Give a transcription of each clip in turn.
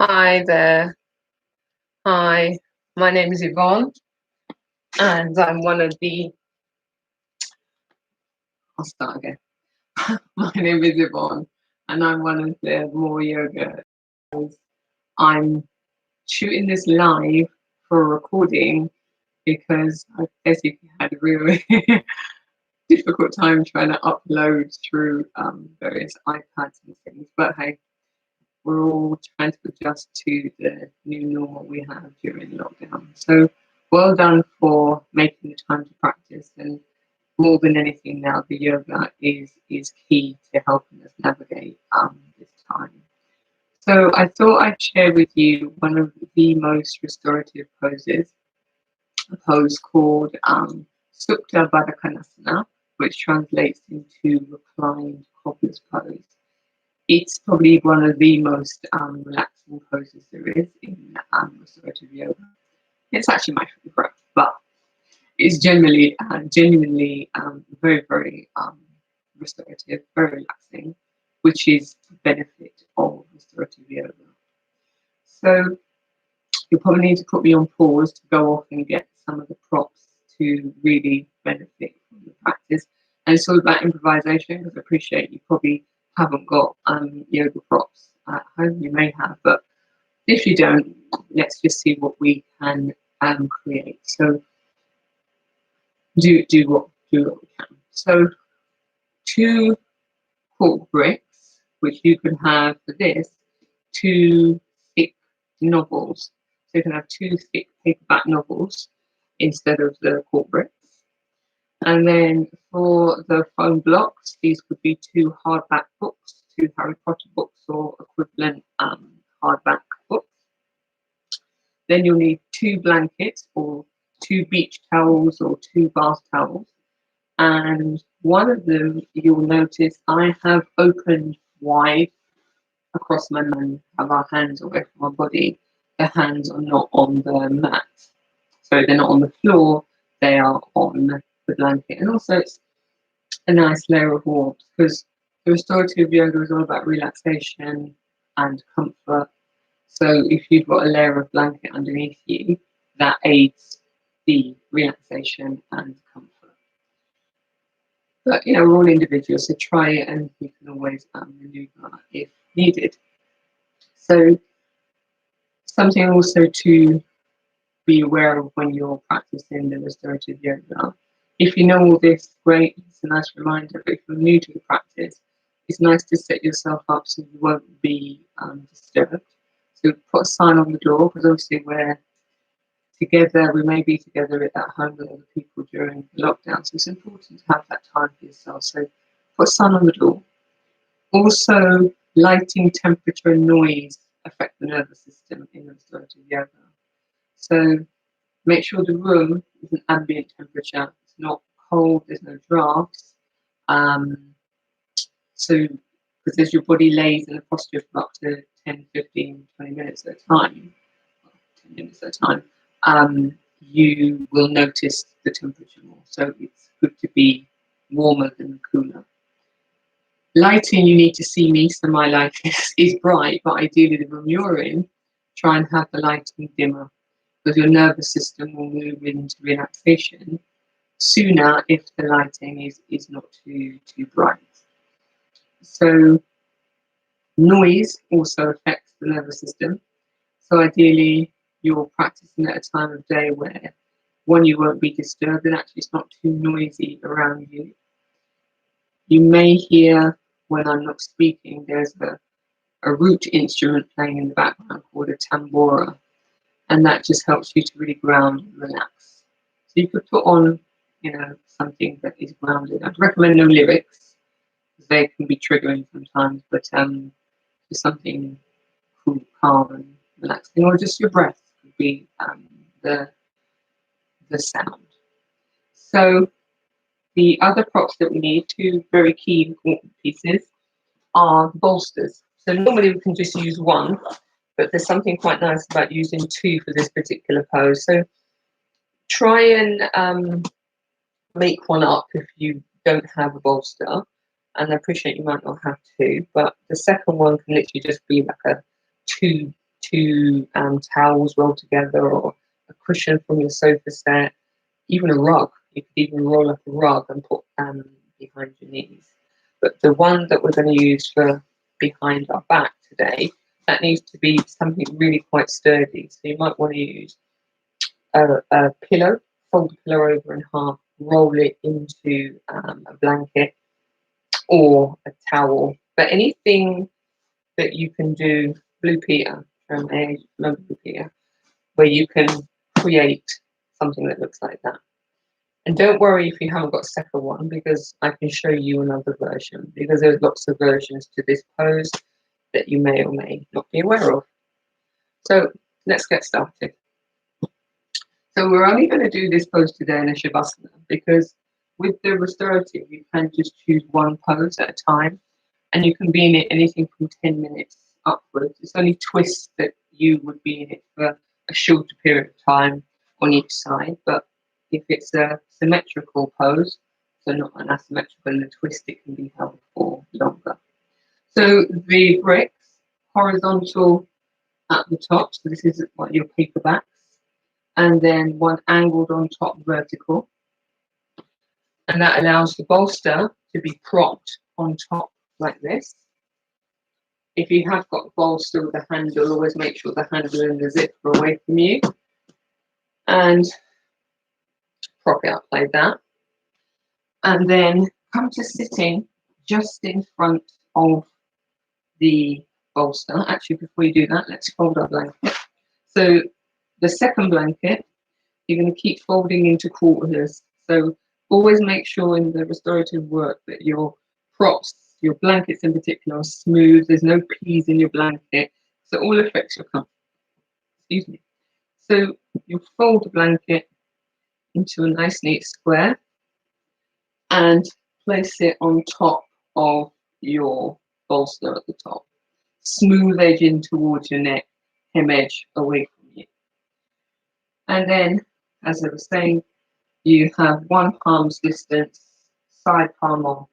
Hi there. Hi, my name is Yvonne, and I'm one of the. I'll start again. My name is Yvonne, and I'm one of the more yoga. I'm shooting this live for a recording because I basically had a really difficult time trying to upload through various iPads and things. But hey, we're all trying to adjust to the new normal we have during lockdown. So well done for making the time to practice, and more than anything now, the yoga is key to helping us navigate this time. So I thought I'd share with you one of the most restorative poses, a pose called Supta Baddha, which translates into reclined cobbler's pose. It's probably one of the most relaxing poses there is in restorative yoga. It's actually my favorite, but it's genuinely very, very restorative, very relaxing, which is the benefit of restorative yoga. So you'll probably need to put me on pause to go off and get some of the props to really benefit from the practice. And it's all about improvisation, because I appreciate you probably haven't got yoga props at home. You may have, but if you don't, let's just see what we can create. So do what we can. So 2 cork bricks, which you can have for this, 2 thick novels. So you can have 2 thick paperback novels instead of the cork bricks. And then for the foam blocks, these could be 2 hardback books, 2 Harry Potter books or equivalent hardback books. Then you'll need 2 blankets or 2 beach towels or 2 bath towels. And one of them, you'll notice I have opened wide across my man, have our hands away from our body. The hands are not on the mat. So they're not on the floor, they are on the blanket. And also it's a nice layer of warmth, because the restorative yoga is all about relaxation and comfort. So if you've got a layer of blanket underneath you, that aids the relaxation and comfort. But we're all individuals, so try it, and you can always maneuver if needed. So something also to be aware of when you're practicing the restorative yoga. If you know all this, great, it's a nice reminder. But if you're new to the practice, it's nice to set yourself up so you won't be disturbed. So put a sign on the door, because obviously we're together, we may be together at home with other people during the lockdown, so it's important to have that time for yourself. So put a sign on the door. Also, lighting, temperature, and noise affect the nervous system in restorative yoga. So make sure the room is an ambient temperature. It's not cold, there's no drafts. So, because as your body lays in a posture for up to 10, 15, 20 minutes at a time, 10 minutes at a time, you will notice the temperature more. So it's good to be warmer than cooler. Lighting, you need to see me, so my light is bright, but ideally the room you're in, try and have the lighting dimmer, because your nervous system will move into relaxation sooner if the lighting is not too bright. So noise also affects the nervous system. So ideally you're practicing at a time of day where, one, you won't be disturbed, and actually it's not too noisy around you. You may hear, when I'm not speaking, there's a root instrument playing in the background called a tambora, and that just helps you to really ground and relax. So you could put on, something that is grounded. I'd recommend no lyrics, because they can be triggering sometimes, but just something cool, calm, and relaxing, or just your breath could be the sound. So the other props that we need, 2 very key important pieces, are bolsters. So normally we can just use 1, but there's something quite nice about using 2 for this particular pose. So try and make one up if you don't have a bolster. And I appreciate you might not have 2, but the second one can literally just be like a 2 two towels rolled together, or a cushion from your sofa set, even a rug. You could even roll up a rug and put behind your knees. But the one that we're going to use for behind our back today, that needs to be something really quite sturdy. So you might want to use a pillow, fold the pillow over in half, roll it into a blanket or a towel. But anything that you can do, Blue Peter from Blue Peter, where you can create something that looks like that. And don't worry if you haven't got a second one, because I can show you another version, because there's lots of versions to this pose that you may or may not be aware of. So let's get started. So we're only going to do this pose today in a Shavasana, because with the restorative, you can just choose one pose at a time, and you can be in it anything from 10 minutes upwards. It's only twists that you would be in it for a shorter period of time on each side, but if it's a symmetrical pose, so not an asymmetrical in a twist, it can be held for longer. So the bricks, horizontal at the top, so this is what your paperbacks, and then one angled on top, vertical, and that allows the bolster to be propped on top like this. If you have got a bolster with a handle, always make sure the handle and the zip are away from you, and prop it up like that. And then come to sitting just in front of the bolster. Actually, before you do that, let's fold our blanket. So the second blanket, you're going to keep folding into quarters. So always make sure in the restorative work that your props, your blankets in particular, are smooth. There's no peas in your blanket, so all affects your comfort. Excuse me. So you fold the blanket into a nice neat square and place it on top of your bolster at the top. Smooth edge in towards your neck, hem edge away from you. And then, as I was saying, you have one palm's distance, side palm on,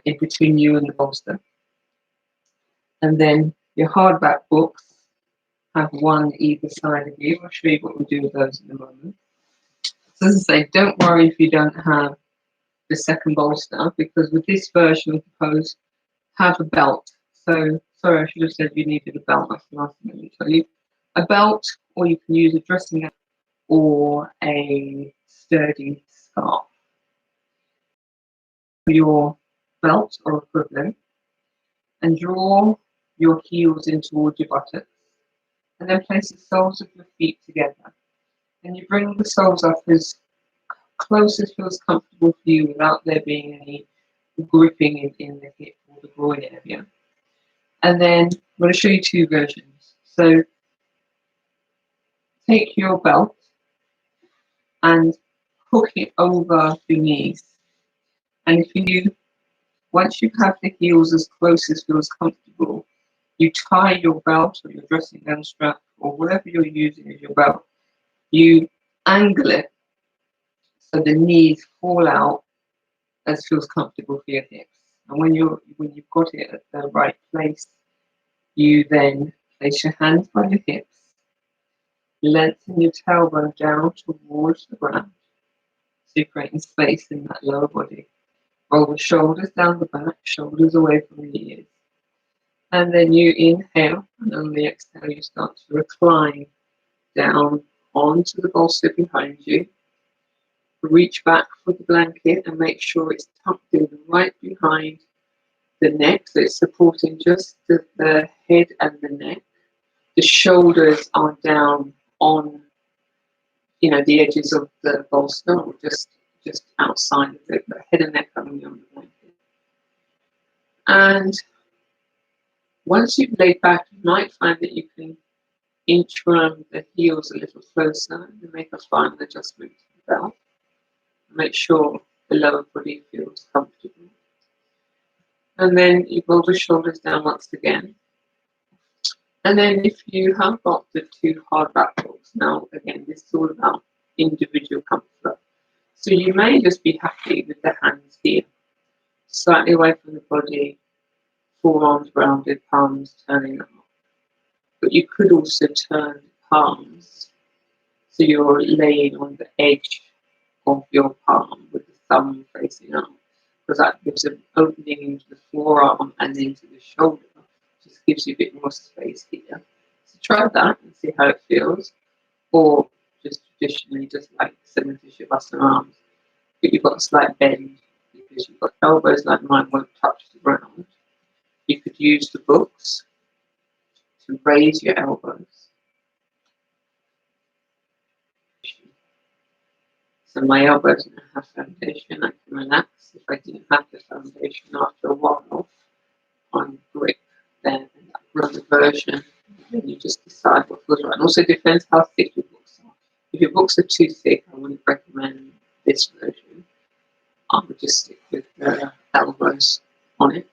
in between you and the bolster. And then your hardback books have one either side of you. I'll show you what we'll do with those in a moment. So as I say, don't worry if you don't have the second bolster, because with this version of the pose, have a belt. So, sorry, I should have said you needed a belt. That's the last thing I need to tell you. A belt, or you can use a dressing gown or a sturdy scarf. Your belt or equivalent, and draw your heels in towards your buttocks, and then place the soles of your feet together. And you bring the soles up as close as feels comfortable for you without there being any gripping in the hip or the groin area. And then I'm going to show you two versions. So take your belt and hook it over your knees. And if you, once you have the heels as close as feels comfortable, you tie your belt or your dressing gown strap or whatever you're using as your belt, you angle it so the knees fall out as feels comfortable for your hips. And when you've got it at the right place, you then place your hands by your hips, lengthen your tailbone down towards the ground, so you're creating space in that lower body. Roll the shoulders down the back, shoulders away from the ears. And then you inhale, and on the exhale you start to recline down onto the bolster behind you. Reach back for the blanket and make sure it's tucked in right behind the neck, so it's supporting just the head and the neck. The shoulders are down on, the edges of the bolster, or just outside of it, the head and neck coming on the blanket. And once you've laid back, you might find that you can inch around the heels a little closer and make a final adjustment to the belt. Make sure the lower body feels comfortable. And then you roll the shoulders down once again. And then if you have got the two hardback books, now again, this is all about individual comfort. So you may just be happy with the hands here, slightly away from the body, forearms rounded, palms turning up. But you could also turn the palms so you're laying on the edge of your palm with the thumb facing up, because that gives an opening into the forearm and into the shoulder. Just gives you a bit more space here. So try that and see how it feels. Or just traditionally, just like Seventy Shavasana arms, but you've got a slight bend because you've got elbows like mine won't touch the ground. You could use the books to raise your elbows. So my elbows don't have foundation, I can relax. If I didn't have the foundation after a while, on grip, then that grip version, then you just decide what feels right. And also depends how thick your books are. If your books are too thick, I wouldn't recommend this version. I would just stick with the elbows on it.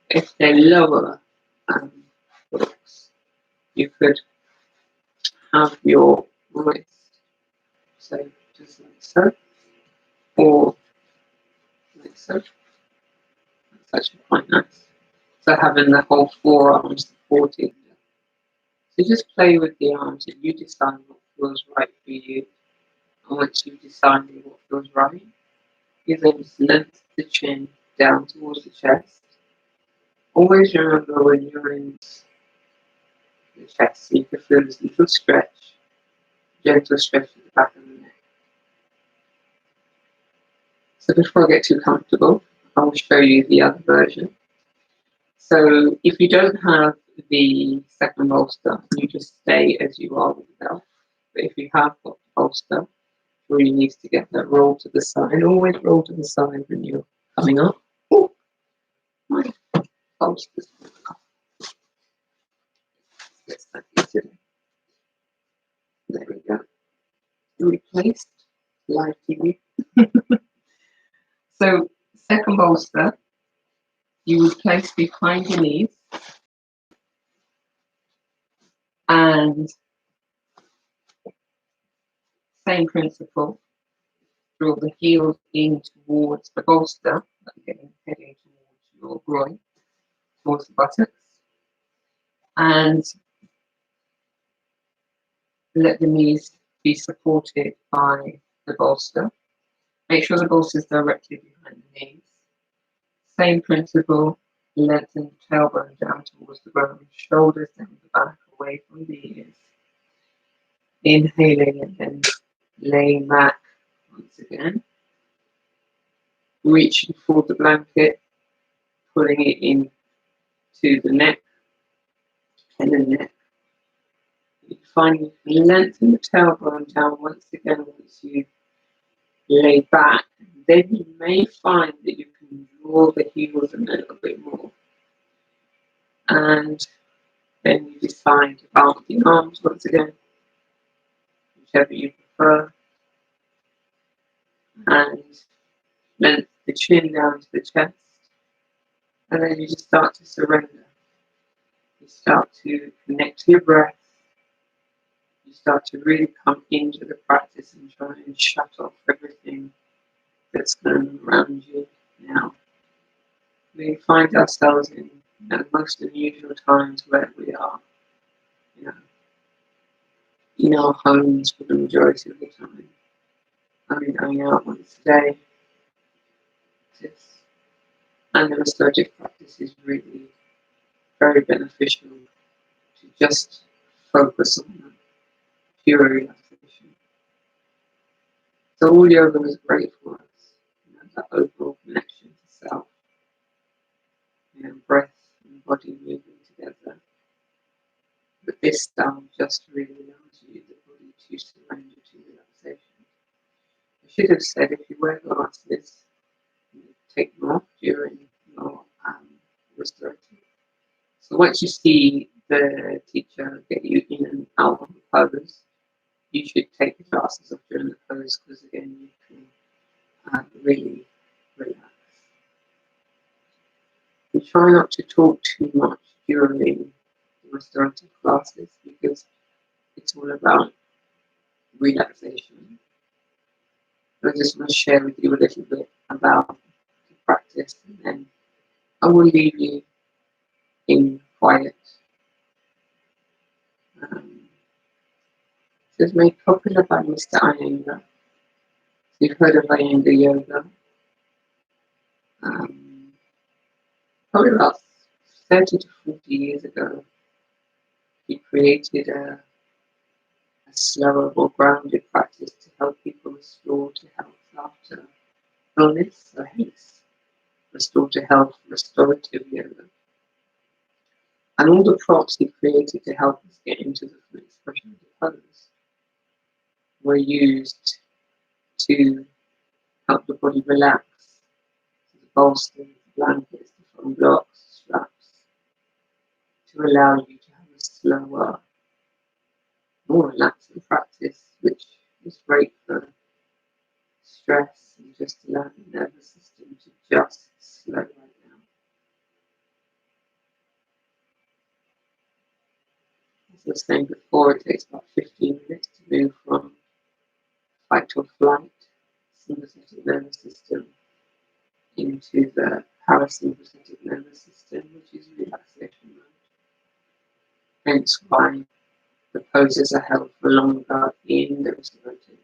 If they're lower books, you could have your wrist, so just like so, or like so. That's actually quite nice. So having the whole forearm supporting. So just play with the arms and you decide what feels right for you. And once you've decided what feels right, you then just lift the chin down towards the chest. Always remember when you're in the chest, you can feel this little stretch, gentle stretch at the back of the neck. So before I get too comfortable, I will show you the other version. So if you don't have the second bolster, you just stay as you are with the belt. But if you have got the bolster, all you need to get that roll to the side. Always roll to the side when you're coming up. Oh, my bolster's Yes, there we go. Replaced live TV. So second bolster, you would place behind your knees and same principle, draw the heels in towards the bolster, heading towards your groin, towards the buttocks, and let the knees be supported by the bolster. Make sure the bolster is directly behind the knees. Same principle, lengthen the tailbone down towards the ground, shoulders down the back, away from the ears. Inhaling and then laying back once again. Reaching for the blanket, pulling it in to the neck and the neck. You finally lengthen the tailbone down once again once you lay back. Then you may find that you can draw the heels a little bit more. And then you decide about the arms once again, whichever you prefer. And lengthen the chin down to the chest. And then you just start to surrender. You start to connect to your breath. You start to really come into the practice and try and shut off everything that's going on around you now. We find ourselves in most unusual times where we are, in our homes for the majority of the time. Only going out once a day. And the restorative practice is really very beneficial to just focus on pure relaxation. So all yoga is great for us, that overall connection to self, breath and body moving together. But this style just really allows you the body to surrender to relaxation. I should have said if you wear glasses, take them off during your restorative. So once you see the teacher get you in and out of the pose, you should take the glasses off during the pose because again you can really relax. We try not to talk too much during the restorative classes because it's all about relaxation. I just want to share with you a little bit about the practice and then I will leave you in quiet It was made popular by Mr. Iyengar. You've heard of Iyengar yoga. Probably about 30 to 40 years ago, he created a slower, more grounded practice to help people restore to health after illness, so hence restore to health, restorative yoga. And all the props he created to help us get into the full expression of the pose were used to help the body relax. So the bolsters, the blankets, the foam blocks, straps, to allow you to have a slower, more relaxing practice, which is great for stress and just allow the nervous system to just slow right down. As I was saying before, it takes about 15 minutes to move from fight or flight, sympathetic nervous system, into the parasympathetic nervous system, which is relaxation mode. Hence why the poses are held for longer in the restorative.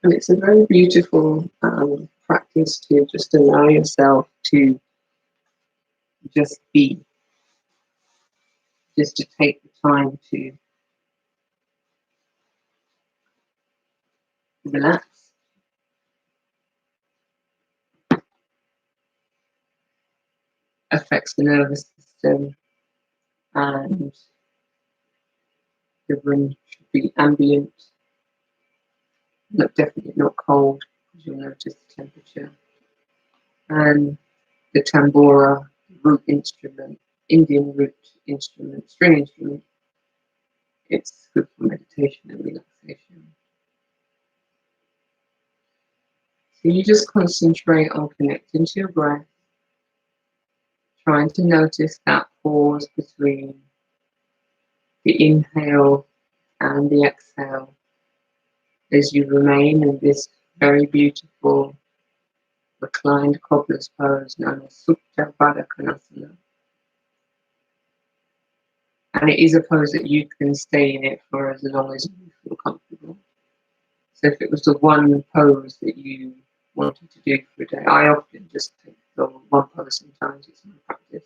And it's a very beautiful practice to just allow yourself to just be, just to take the time to relax. Affects the nervous system, and the room should be ambient, definitely not cold, because you'll notice the temperature. And the tambura, root instrument, Indian root instrument, string instrument, it's good for meditation and relaxation. So you just concentrate on connecting to your breath, trying to notice that pause between the inhale and the exhale as you remain in this very beautiful reclined cobbler's pose known as Supta, Baddha, Konasana. And it is a pose that you can stay in it for as long as you feel comfortable. So if it was the one pose that you wanted to do for a day, I often just take the one pose sometimes, it's my practice.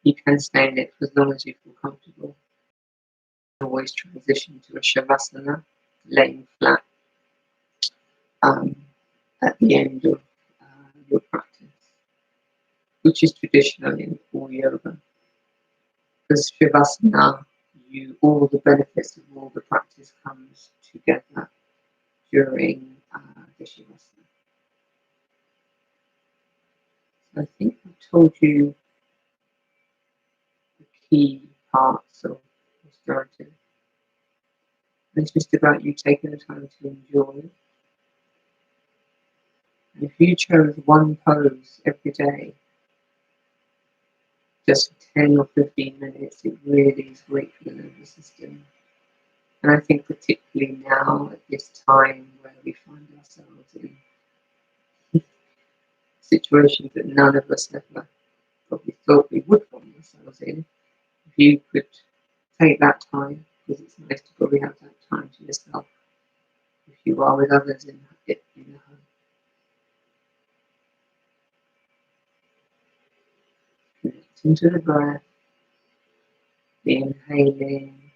You can stay in it for as long as you feel comfortable. Always transition to a shavasana, laying flat at the end of your practice, which is traditional in all yoga. Because shavasana, all the benefits of all the practice comes together during the shavasana. So I think I've told you the key parts of restorative. It's just about you taking the time to enjoy. And if you chose one pose every day, just for 10 or 15 minutes, it really is great for the nervous system. And I think particularly now at this time where we find ourselves in situations that none of us ever probably thought we would find ourselves in, if you could take that time, because it's nice to probably have that time to yourself if you are with others in the home. Connecting to the breath, inhaling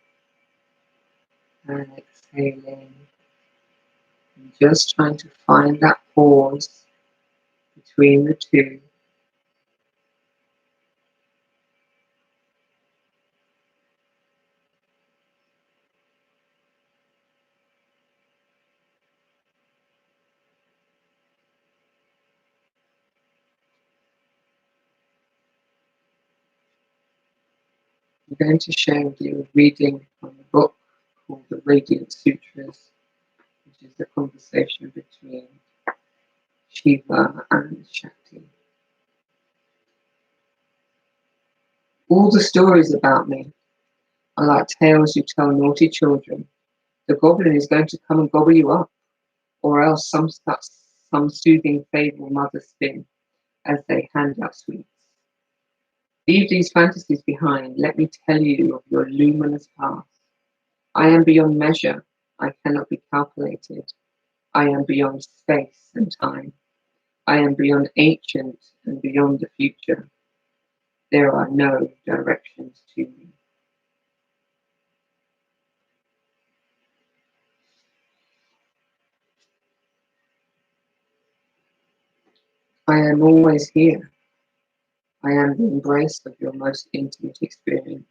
and exhaling, and just trying to find that pause between the two. I'm going to share with you a reading from a book called The Radiant Sutras, which is the conversation between Shiva and Shakti. All the stories about me are like tales you tell naughty children The goblin is going to come and gobble you up, or else some soothing fable mother spin as they hand out sweets. Leave these fantasies behind. Let me tell you of your luminous past. I am beyond measure. I cannot be calculated. I am beyond space and time. I am beyond ancient and beyond the future. There are no directions to me. I am always here. I am the embrace of your most intimate experience.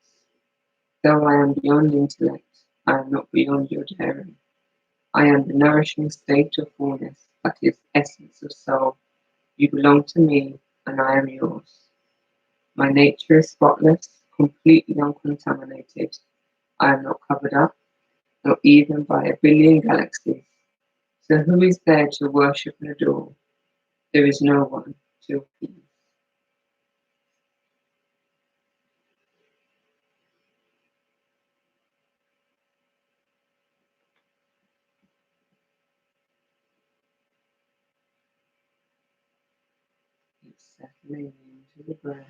Though I am beyond intellect, I am not beyond your daring. I am the nourishing state of fullness that is essence of soul. You belong to me, and I am yours. My nature is spotless, completely uncontaminated. I am not covered up, not even by a billion galaxies. So who is there to worship and adore? There is no one to appease. It's settling into the breath,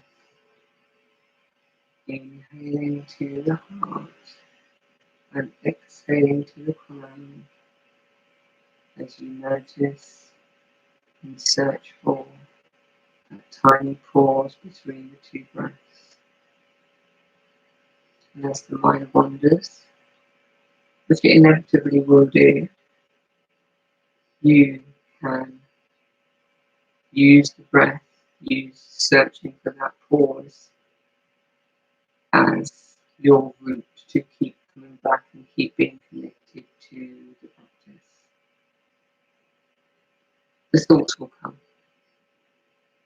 inhaling to the heart, and exhaling to the crown as you notice and search for that tiny pause between the two breaths. And as the mind wanders, which it inevitably will do, you can use the breath, use searching for that pause as your route to keep coming back and keep being connected to the practice. The thoughts will come,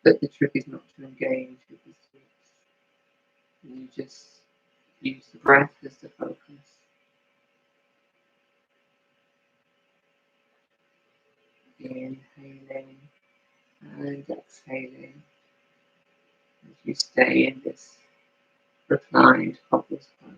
but the trick is not to engage with the thoughts. You just use the breath as the focus. Inhaling and exhaling as you stay in this reclined cobbler pose.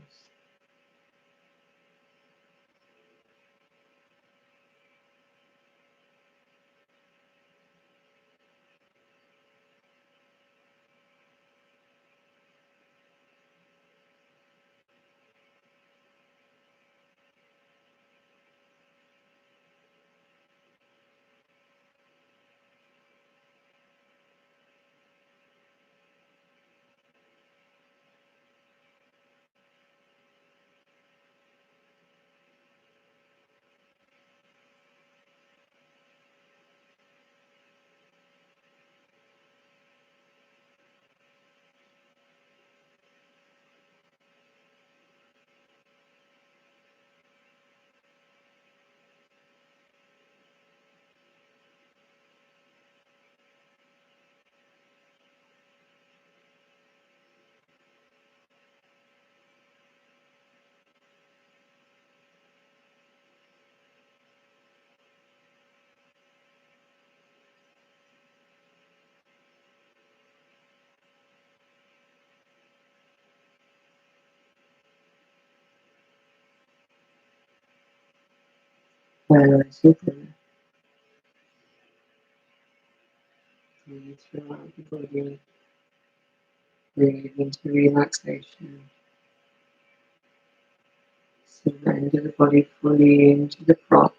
Whereas you can breathe throughout the body, breathe into relaxation, surrender the body fully into the props,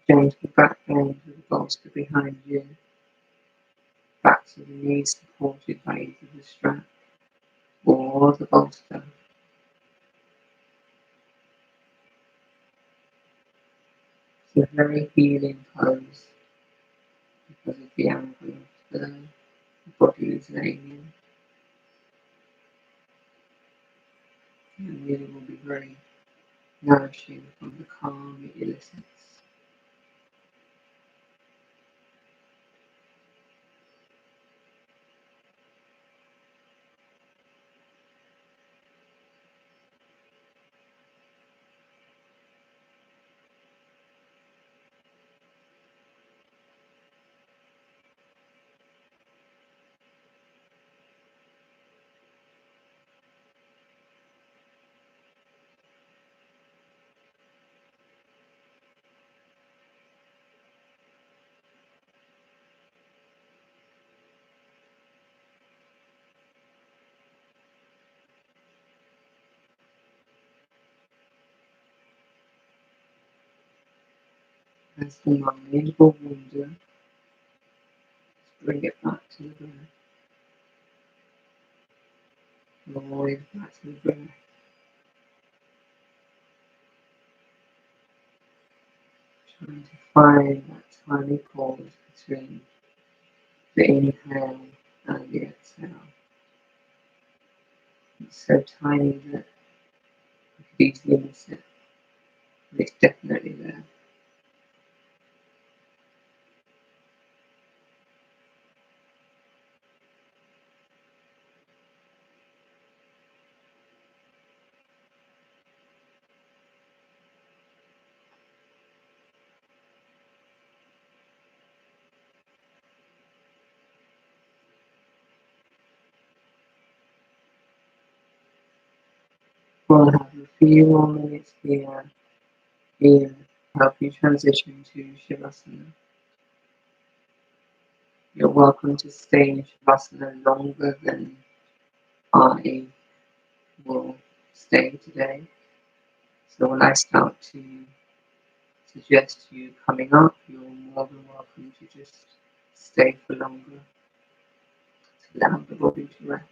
gentle back bend with the bolster behind you, backs of the knees supported by either the strap or the bolster. It's a very healing pose because of the angle of the body is laying in, and really will be very nourishing from the calm it elicits. As the mind will wander, bring it back to the breath. Always back to the breath. Trying to find that tiny pause between the inhale and the exhale. It's so tiny that you could easily miss it, but it's definitely there. We'll have a few more minutes here in help you transition to Shavasana. You're welcome to stay in Shavasana longer than I will stay today. So when I start to suggest you coming up, you're more than welcome to just stay for longer to allow the body to rest.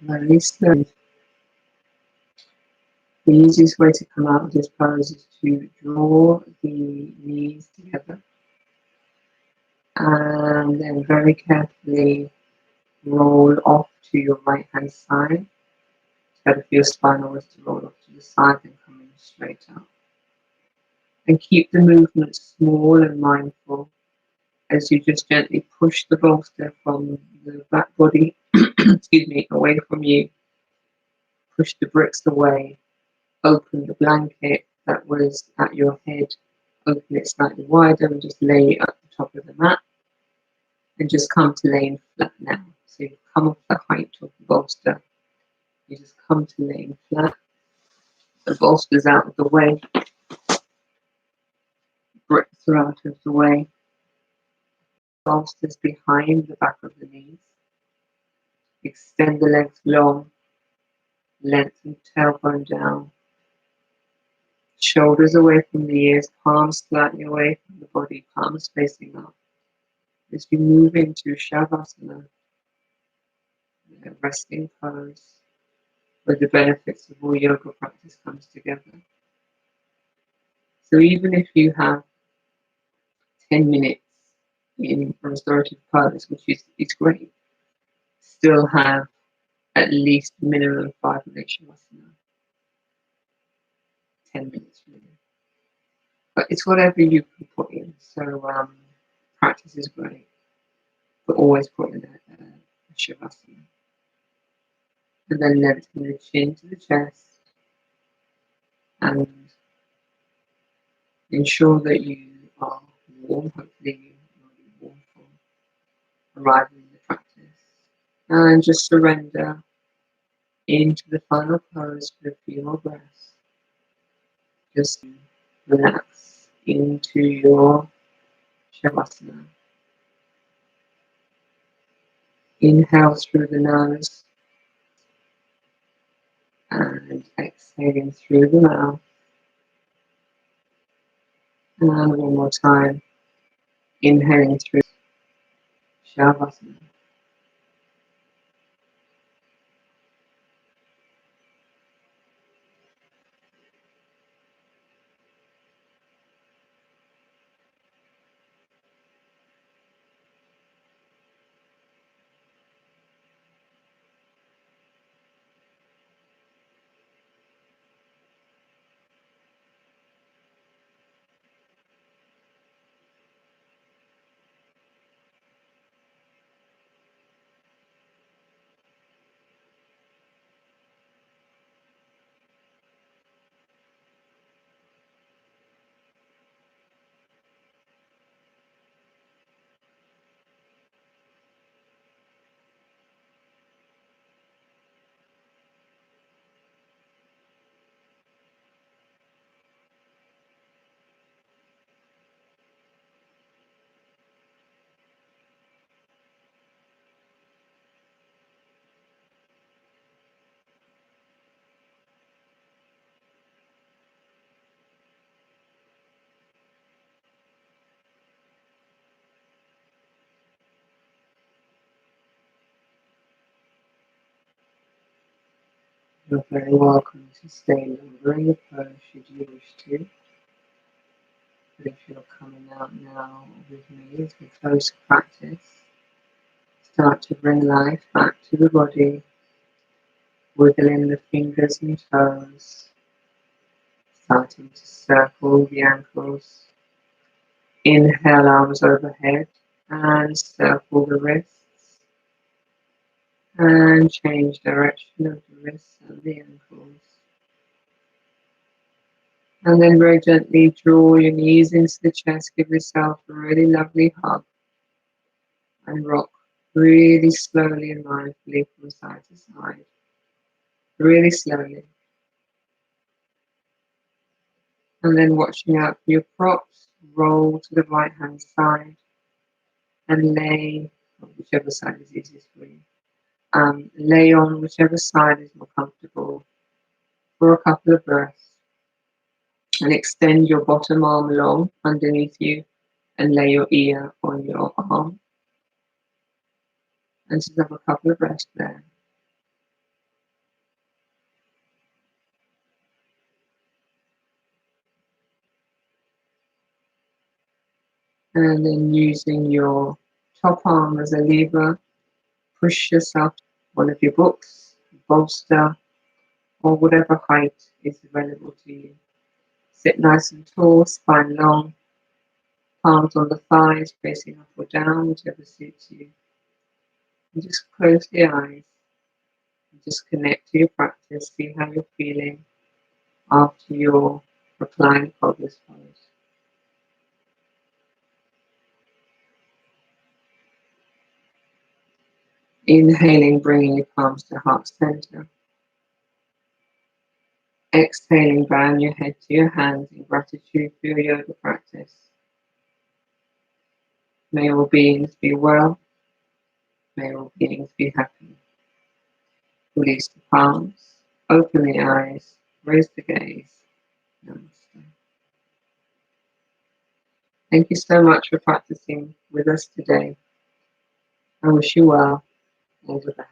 Very slowly. The easiest way to come out of this pose is to draw the knees together and then very carefully roll off to your right hand side. Better for your spine always to roll off to the side and coming straight up. And keep the movement small and mindful as you just gently push the bolster from the back body, excuse me, away from you. Push the bricks away. Open the blanket that was at your head. Open it slightly wider and just lay it at the top of the mat. And just come to laying flat now. So you come off the height of the bolster. You just come to laying flat. The bolster's out of the way. Bricks are out of the way. Bolsters behind the back of the knees. Extend the legs long. Lengthen tailbone down. Shoulders away from the ears. Palms slightly away from the body. Palms facing up. As you move into Shavasana, a resting pose, where the benefits of all yoga practice comes together. So even if you have 10 minutes in restorative pose, which is great, still have at least minimum 5 minutes Shavasana. 10 minutes really. But it's whatever you can put in. So practice is great, but always put in a Shavasana. And then lengthen the chin to the chest and ensure that you are warm. Hopefully you're warm for arriving in the practice. And just surrender into the final pose for a few more breaths. Just relax into your Shavasana. Inhale through the nose and exhaling through the mouth. And one more time, inhaling through Shavasana. You're very welcome to stay longer in the pose should you wish to. But if you're coming out now with me as we close the practice, start to bring life back to the body, wiggling the fingers and toes, starting to circle the ankles. Inhale, arms overhead, and circle the wrists, and change direction of the wrists and the ankles. And then very gently draw your knees into the chest, give yourself a really lovely hug, and rock really slowly and mindfully from side to side, really slowly. And then watching out for your props, roll to the right hand side and lay on whichever side is easiest for you. Lay on whichever side is more comfortable for a couple of breaths, and extend your bottom arm long underneath you and lay your ear on your arm, and just have a couple of breaths there. And then using your top arm as a lever, push yourself to one of your books, bolster, or whatever height is available to you. Sit nice and tall, spine long, palms on the thighs, facing up or down, whichever suits you. And just close the eyes and just connect to your practice, see how you're feeling after your reclined cobbler pose. Inhaling, bringing your palms to heart center. Exhaling, bowing your head to your hands in gratitude for your yoga practice. May all beings be well. May all beings be happy. Release the palms, open the eyes, raise the gaze. Namaste. Thank you so much for practicing with us today. I wish you well. All the best.